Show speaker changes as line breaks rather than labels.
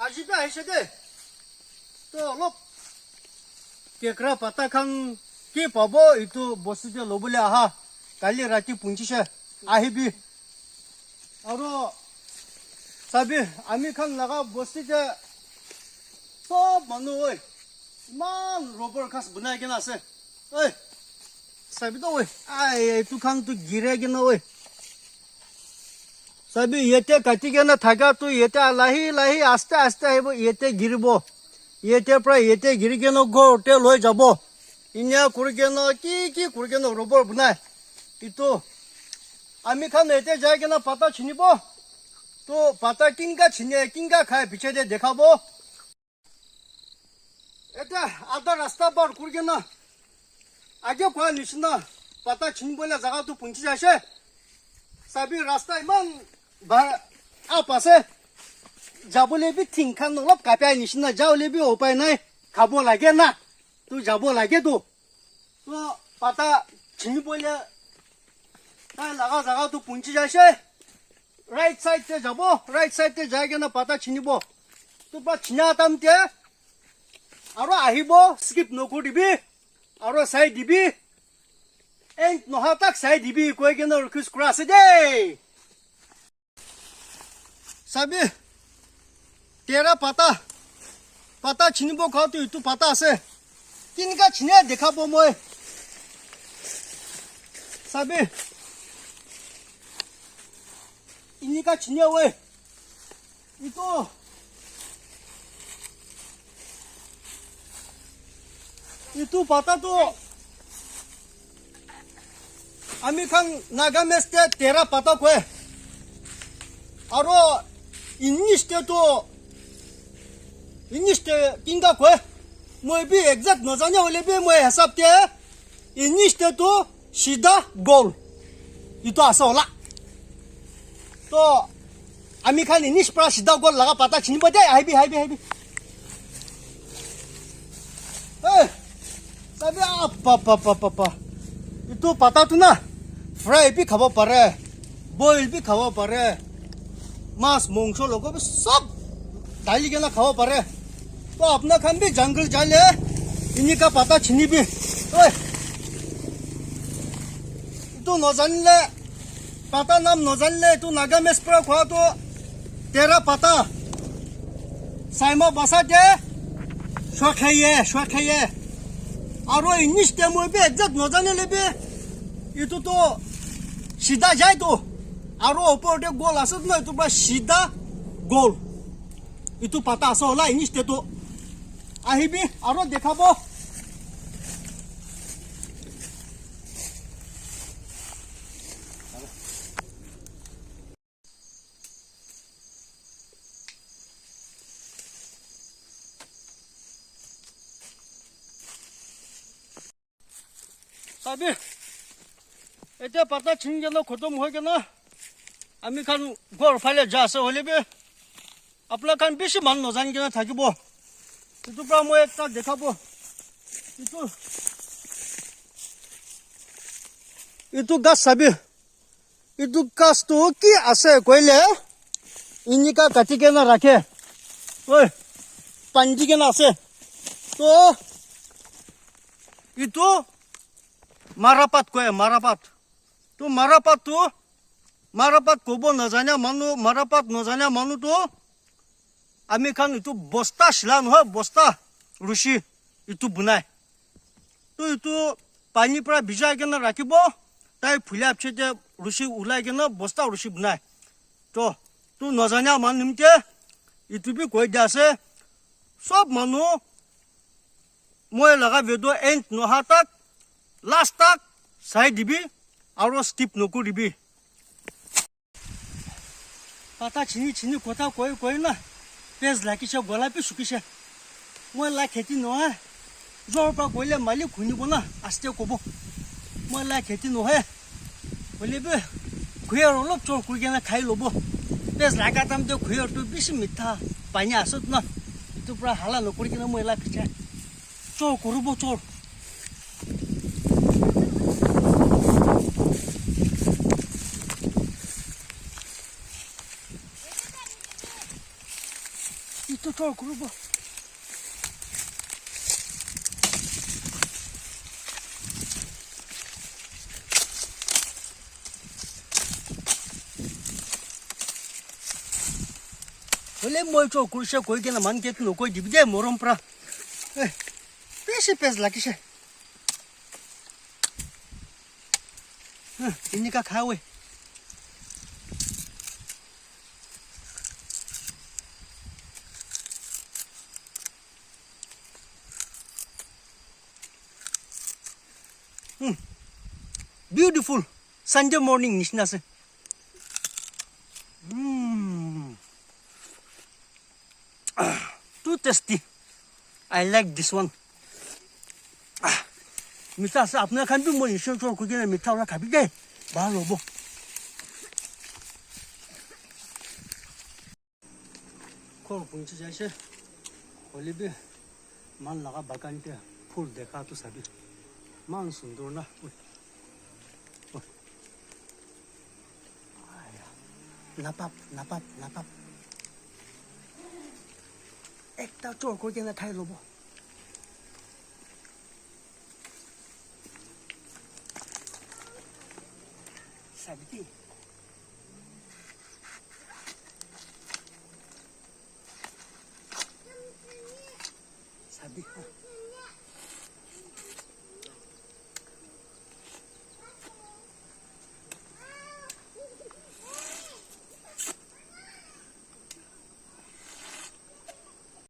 আজি পে আহিছে দে তো অলপ কেকৰা পাতা খান কি পাব এইটো বস্তুটো ল'বলৈ আহা কালি ৰাতি পুঞ্চিছে আহিবি আৰু চাবি আমি খান লগা বস্তুতে সব মানুহ ঐ ইমান ৰবৰ খাচ বনাই কিনে আছে ঐ চাবি তো ঐ এইটো খানটো গিৰে কিনে ঐ চাবি ইয়াতে কাটি কিনে থাকাটো ইয়াতে লাহি লাহি আস্তে আস্তে আহিব ইয়াতে গিৰিব ইয়াতে পৰা ইয়াতে গিৰি কিনে ঘৰতে লৈ যাব ইনে কৰি কিনে কি কৰি কিনে ৰবৰ বনাই ইটো আমি খান ইয়াতে যাই কিনে পাতা ছিনিব তো পাতা কিনকা ছিনে কিনকা খাই পিছতে দেখাব এটা আধা ৰাস্তা পাৰ কৰি কিনে আগে কোৱা নিচিনা পাতা ছিনিবলৈ জাগাটো পঞ্চি আছে চাবি ৰাস্তা ইমান আপ আছে যাবলৈ বি ঠিংখান অলপ কাপাই নিচিনা যাবলৈ বি উপায় নাই খাব লাগে না তুই যাব লাগে তো পাতা ছিনিবলৈ তাই লগা জাগাটো পঞ্চি আছে রাইট সাইডে যাব রাইট সাইডে যাই কিনে পাতা ছিনিব তোৰ পৰা ছিনা টাইমতে আৰু আহিব স্কিপ নকৰিবি আৰু চাই দিবি এই নহা তাক চাই দিবি কৈ কিনে ৰিকুৱেষ্ট কৰা আছে দেই চাবি তেৰা পাতা ছিনিব খাওঁতে এইটো পাতা আছে কেনেকা ছিনে দেখাব মই চাবি 이니까 지냐 왜 이또 바다도 아미칸 나가메스테 테라 바다고 아로 인니스테도 인니스테 낀다고 뭐비 exact 너자냐 원래비 뭐 해sabte 인니스테도 시다 골 이또 아서라 तो आम्ही खान इनिश प्रा सीधा गोल लगा पाता छिन बजे हाईबी सभी पापा इतो पता तू ना फ्राई भी खावा पड़े बॉईल भी खावा पड़े मांस मांस लोगों भी सब डाली के ना खावा पड़े तो अपना खान भी जंगल जाले इन्हीं का पता छिनी भी तो न जानले পাতা নাম নজানলে তো নাগামেছ পৰা খোৱাটো তেৰা পাতা চাইমা বাসাতে খাইয়ে আৰু ইংলিছ মই বি একজাক্ট নজানিলে বি এইটো তো সিধা যায় তো আৰু ওপৰতে গোল আছে ন এইটো পৰা সিধা গোল এইটো পাতা আছে হলা ইংলিছতে তো আহিবি আৰু দেখাব साबी এতিয়া পাতা ছিঙি গেলে খতম হৈ গেল আমি খান ঘৰ ফালে যা আছে হলে বি আপোনাৰ খান বেছি মান নজানি কিনে থাকিব এইটোৰ পৰা মই একটা দেখাব এইটো গাছ চাবি এইটো গাছটো কি আছে কইলে ইনিকা কাটি কেনে ৰাখে ঐ পাঞ্জি কেনে আছে তো এইটো মাৰাপাত কয় মাৰাপাত তো মাৰাপাত কব নাজানে মানুহ মাৰাপাত নাজানে মানুহটো আমি খান এইটো বস্তা শিলা নহয় বস্তা ৰুচি এইটো বনাই তো এইটো পানীৰ পৰা ভিজাই কেনে ৰাখিব তাই ফুলা পিছতে ৰুচি ওলাই কেনে বস্তা ৰুচি বনাই তো নাজানে মানুহতে এইটো বি কৈ দিয়া আছে সব মানুহ মই লগা ভিডিঅ' এণ্ড নহা তাক লাষ্ট তাক চাই দিবি আৰু স্কিপ নকৰিবি পাতা ছিনি কথা কৈ না পেজ লাগিছে গলাপি শুকিছে মই লাই খেতি নহয় জ্বৰ পৰা গ'লে মালিক শুনিব না আস্তে ক'ব মই লাই খেতি নহয় হ'লে বি খুৰীৰ অলপ চৰ কৰি কেনে খাই ল'ব পেজ লাগা টাইমতে খুৰীৰটো বেছি মিঠা পানী আছত না এইটোৰ পৰা হালা নকৰি কিনে মই লাই পিছে চৰ কৰিব চৰ 또 저걸 그러고. 원래 뭐 저 굴셔 거기는 만 개도 놓고 집에 모름 프라. 에. 빼시 라기시. 응, 이니까 가위. Beautiful Sunday morning nishnase. Too tasty. I like this one. मिठा से अपना खान भी मोई शो शो कुछ नहीं मिठा वाला खाबी दे बाहर लोगो कोल पुंची जैसे होली भी मान लगा बकान के फूल देखा तो सभी मान सुंदर ना नापाप एक ता चोर को क्या ना थाई लोगो Sabiti.